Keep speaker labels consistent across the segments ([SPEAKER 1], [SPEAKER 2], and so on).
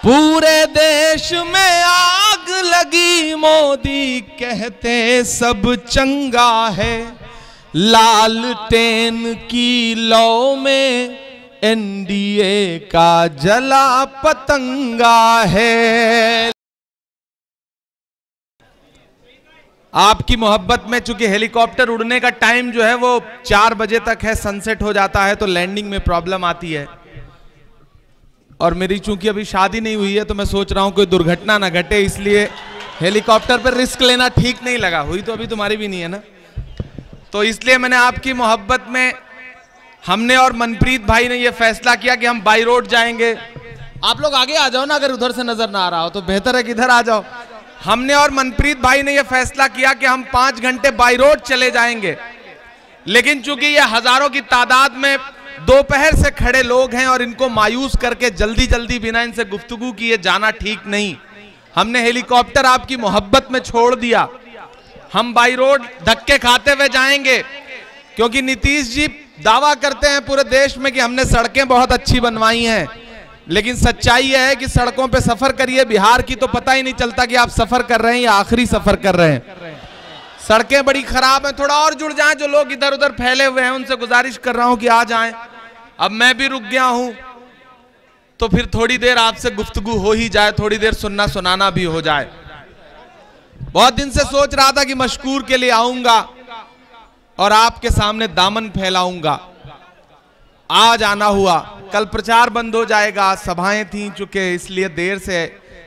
[SPEAKER 1] पूरे देश में आग लगी, मोदी कहते सब चंगा है। लालटेन की लौ में एनडीए का जला पतंगा है। आपकी मोहब्बत में चूंकि हेलीकॉप्टर उड़ने का टाइम जो है वो 4 बजे तक है, सनसेट हो जाता है तो लैंडिंग में प्रॉब्लम आती है। और मेरी चूंकि अभी शादी नहीं हुई है तो मैं सोच रहा हूं कोई दुर्घटना ना घटे, इसलिए हेलीकॉप्टर पर रिस्क लेना ठीक नहीं लगा। हुई तो अभी तुम्हारी भी नहीं है ना, तो इसलिए मैंने आपकी मोहब्बत में हमने और मनप्रीत भाई ने ये फैसला किया कि हम बाई रोड जाएंगे। आप लोग आगे आ जाओ ना, अगर उधर से नजर ना आ रहा हो तो बेहतर है कि इधर आ जाओ। हमने और मनप्रीत भाई ने यह फैसला किया कि हम 5 घंटे बाई रोड चले जाएंगे, लेकिन चूंकि ये हजारों की तादाद में दोपहर से खड़े लोग हैं और इनको मायूस करके जल्दी जल्दी बिना इनसे गुफ्तगू किए जाना ठीक नहीं, हमने हेलीकॉप्टर आपकी मोहब्बत में छोड़ दिया। हम बाई रोड धक्के खाते हुए जाएंगे, क्योंकि नीतीश जी दावा करते हैं पूरे देश में कि हमने सड़कें बहुत अच्छी बनवाई हैं, लेकिन सच्चाई यह है कि सड़कों पे सफर करिए बिहार की तो पता ही नहीं चलता कि आप सफर कर रहे हैं या आखिरी सफर कर रहे हैं। सड़कें बड़ी खराब हैं। थोड़ा और जुड़ जाएं, जो लोग इधर उधर फैले हुए हैं उनसे गुजारिश कर रहा हूं कि आ जाएं। अब मैं भी रुक गया हूं तो फिर थोड़ी देर आपसे गुफ्तगू हो ही जाए, थोड़ी देर सुनना सुनाना भी हो जाए। बहुत दिन से सोच रहा था कि मशकूर के लिए आऊंगा और आपके सामने दामन फैलाऊंगा। आज आना हुआ, कल प्रचार बंद हो जाएगा, सभाएं थी चुके, इसलिए देर से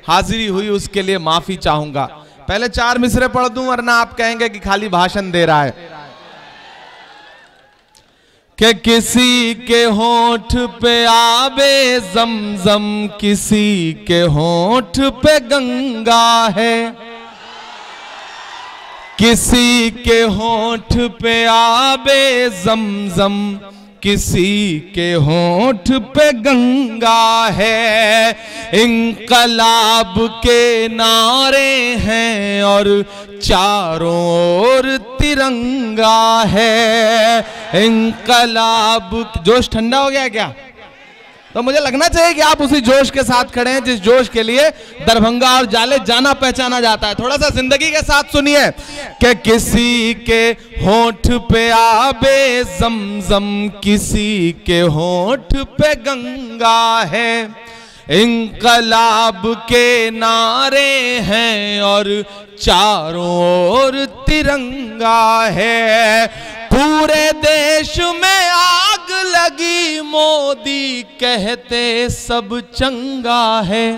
[SPEAKER 1] हाजिरी हुई, उसके लिए माफी चाहूंगा। पहले 4 मिसरे पढ़ दूं वरना आप कहेंगे कि खाली भाषण दे रहा है। कि किसी के होंठ पे आबे जमजम, किसी के होंठ पे गंगा है। किसी के होंठ पे आबे जमजम, किसी के होंठ पे गंगा है। इंकलाब के नारे हैं और चारों ओर तिरंगा है। इंकलाब, जोश ठंडा हो गया क्या? तो मुझे लगना चाहिए कि आप उसी जोश के साथ खड़े हैं जिस जोश के लिए दरभंगा और जाले जाना पहचाना जाता है। थोड़ा सा जिंदगी के साथ सुनिए कि किसी के होंठ पे आबे जमजम, किसी के होंठ पे गंगा है। इंकलाब के नारे हैं और चारों ओर तिरंगा है। पूरे देश में आग लगी, मोदी कहते सब चंगा है।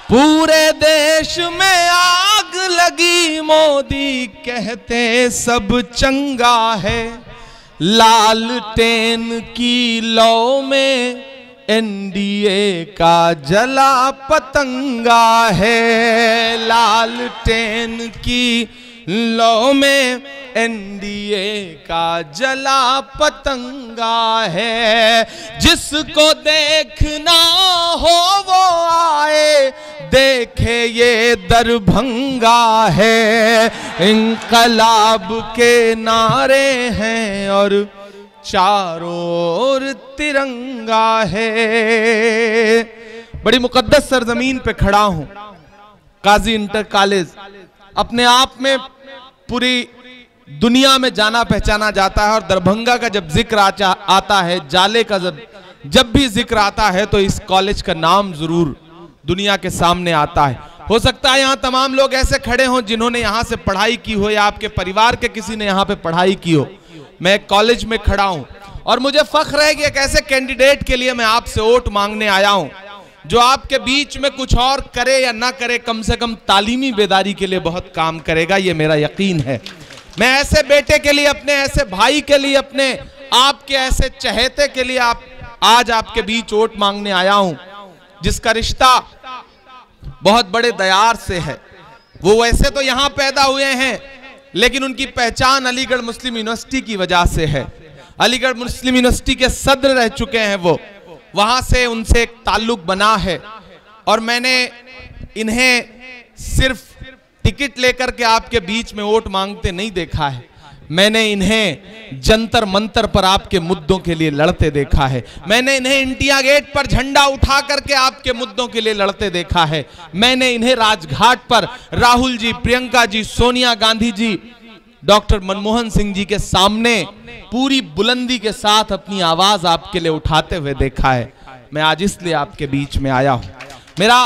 [SPEAKER 1] पूरे देश में आग लगी, मोदी कहते सब चंगा है। लालटेन की लौ में एनडीए का जला पतंगा है। लालटेन की लौ में एनडीए का जला पतंगा है। जिसको देखना हो वो आए, देखे ये दरभंगा है। इंकलाब के नारे हैं और चारों ओर तिरंगा है। बड़ी मुकद्दस सरजमीन पे खड़ा हूं, काजी इंटर कॉलेज अपने आप में पूरी दुनिया में जाना पहचाना जाता है। और दरभंगा का जब जिक्र आता है, जाले का जब भी जिक्र आता है तो इस कॉलेज का नाम जरूर दुनिया के सामने आता है। हो सकता है यहाँ तमाम लोग ऐसे खड़े हों जिन्होंने यहाँ से पढ़ाई की हो या आपके परिवार के किसी ने यहाँ पे पढ़ाई की हो। मैं कॉलेज में खड़ा हूं और मुझे फख्र है कि एक ऐसे कैंडिडेट के लिए मैं आपसे वोट मांगने आया हूं जो आपके बीच में कुछ और करे या ना करे, कम से कम तालीमी बेदारी के लिए बहुत काम करेगा, ये मेरा यकीन है। मैं ऐसे बेटे के लिए, अपने ऐसे भाई के लिए, अपने आपके ऐसे चहेते के लिए आज आपके बीच वोट मांगने आया हूं, जिसका रिश्ता बहुत बड़े दयार से है। वो वैसे तो यहां पैदा हुए हैं, लेकिन उनकी पहचान अलीगढ़ मुस्लिम यूनिवर्सिटी की वजह से है। अलीगढ़ मुस्लिम यूनिवर्सिटी के सदर रह चुके हैं वो, वहां से उनसे एक ताल्लुक बना है। और मैंने इन्हें सिर्फ टिकट लेकर के आपके बीच में वोट मांगते नहीं देखा है, मैंने इन्हें जंतर मंतर पर आपके मुद्दों के लिए लड़ते देखा है। मैंने इन्हें इंडिया गेट पर झंडा उठा करके आपके मुद्दों के लिए लड़ते देखा है। मैंने इन्हें राजघाट पर राहुल जी, प्रियंका जी, सोनिया गांधी जी, डॉक्टर मनमोहन सिंह जी के सामने पूरी बुलंदी के साथ अपनी आवाज आपके लिए उठाते हुए देखा है। मैं आज इसलिए आपके बीच में आया हूं। मेरा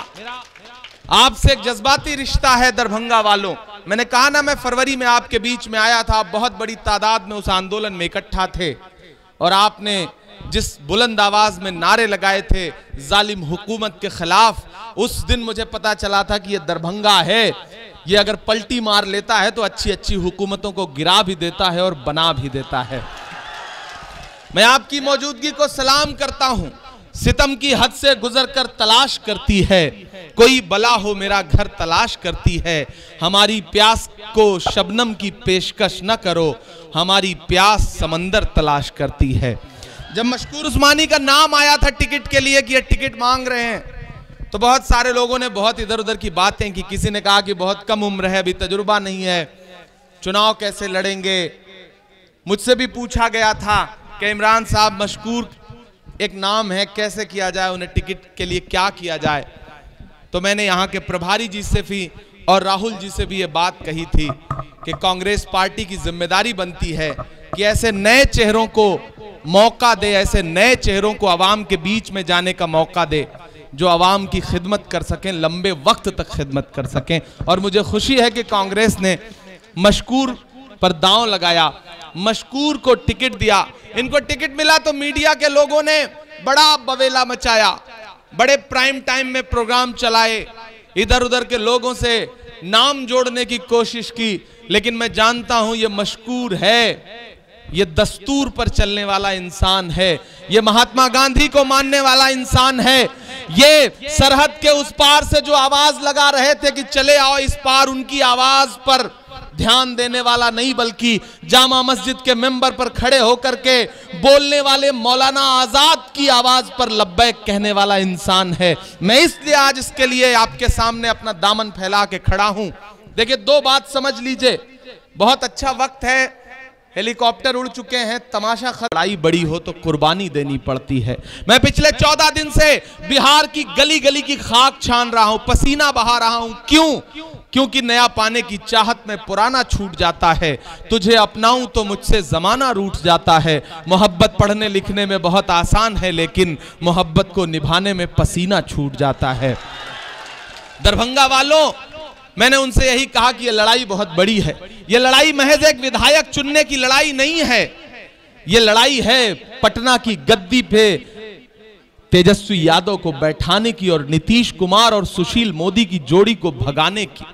[SPEAKER 1] आपसे एक जज्बाती रिश्ता है दरभंगा वालों। मैंने कहा ना, मैं फरवरी में आपके बीच में आया था, आप बहुत बड़ी तादाद में उस आंदोलन में इकट्ठा थे और आपने जिस बुलंद आवाज में नारे लगाए थे जालिम हुकूमत के खिलाफ, उस दिन मुझे पता चला था कि ये दरभंगा है, ये अगर पलटी मार लेता है तो अच्छी अच्छी हुकूमतों को गिरा भी देता है और बना भी देता है। मैं आपकी मौजूदगी को सलाम करता हूं। सितम की हद से गुजरकर तलाश करती है, कोई बला हो मेरा घर तलाश करती है। हमारी प्यास को शबनम की पेशकश न करो, हमारी प्यास समंदर तलाश करती है। जब मशकूर उस्मानी का नाम आया था टिकट के लिए कि ये टिकट मांग रहे हैं, तो बहुत सारे लोगों ने बहुत इधर उधर की बातें की। किसी ने कहा कि बहुत कम उम्र है, अभी तजुर्बा नहीं है, चुनाव कैसे लड़ेंगे। मुझसे भी पूछा गया था कि इमरान साहब, मशकूर एक नाम है, कैसे किया जाए, उन्हें टिकट के लिए क्या किया जाए। तो मैंने यहाँ के प्रभारी जी से भी और राहुल जी से भी ये बात कही थी कि कांग्रेस पार्टी की जिम्मेदारी बनती है कि ऐसे नए चेहरों को मौका दे, ऐसे नए चेहरों को आवाम के बीच में जाने का मौका दे जो आवाम की खिदमत कर सकें, लंबे वक्त तक खिदमत कर सकें। और मुझे खुशी है कि कांग्रेस ने मशकूर पर दांव लगाया, मशकूर को टिकट दिया। इनको टिकट मिला तो मीडिया के लोगों ने बड़ा बवेला मचाया, बड़े प्राइम टाइम में प्रोग्राम चलाए, इधर उधर के लोगों से नाम जोड़ने की कोशिश की। लेकिन मैं जानता हूं ये मशकूर है, ये दस्तूर पर चलने वाला इंसान है, ये महात्मा गांधी को मानने वाला इंसान है। ये सरहद के उस पार से जो आवाज लगा रहे थे कि चले आओ इस पार, उनकी आवाज पर ध्यान देने वाला नहीं, बल्कि जामा मस्जिद के मेंबर पर खड़े होकर के बोलने वाले मौलाना आजाद की आवाज पर लब्बैक कहने वाला इंसान है। मैं इसलिए आज इसके लिए आपके सामने अपना दामन फैला के खड़ा हूं। देखिए, दो बात समझ लीजिए, बहुत अच्छा वक्त है, हेलीकॉप्टर उड़ चुके हैं, तमाशा लड़ाई बड़ी हो तो कुर्बानी देनी पड़ती है। मैं पिछले 14 दिन से बिहार की गली गली की खाक छान रहा हूं, पसीना बहा रहा हूं। क्यों? क्योंकि नया पाने की चाहत में पुराना छूट जाता है। तुझे अपनाऊं तो मुझसे जमाना रूठ जाता है। मोहब्बत पढ़ने लिखने में बहुत आसान है, लेकिन मोहब्बत को निभाने में पसीना छूट जाता है। दरभंगा वालों, मैंने उनसे यही कहा कि यह लड़ाई बहुत बड़ी है। यह लड़ाई महज एक विधायक चुनने की लड़ाई नहीं है, यह लड़ाई है पटना की गद्दी पे तेजस्वी यादव को बैठाने की और नीतीश कुमार और सुशील मोदी की जोड़ी को भगाने की।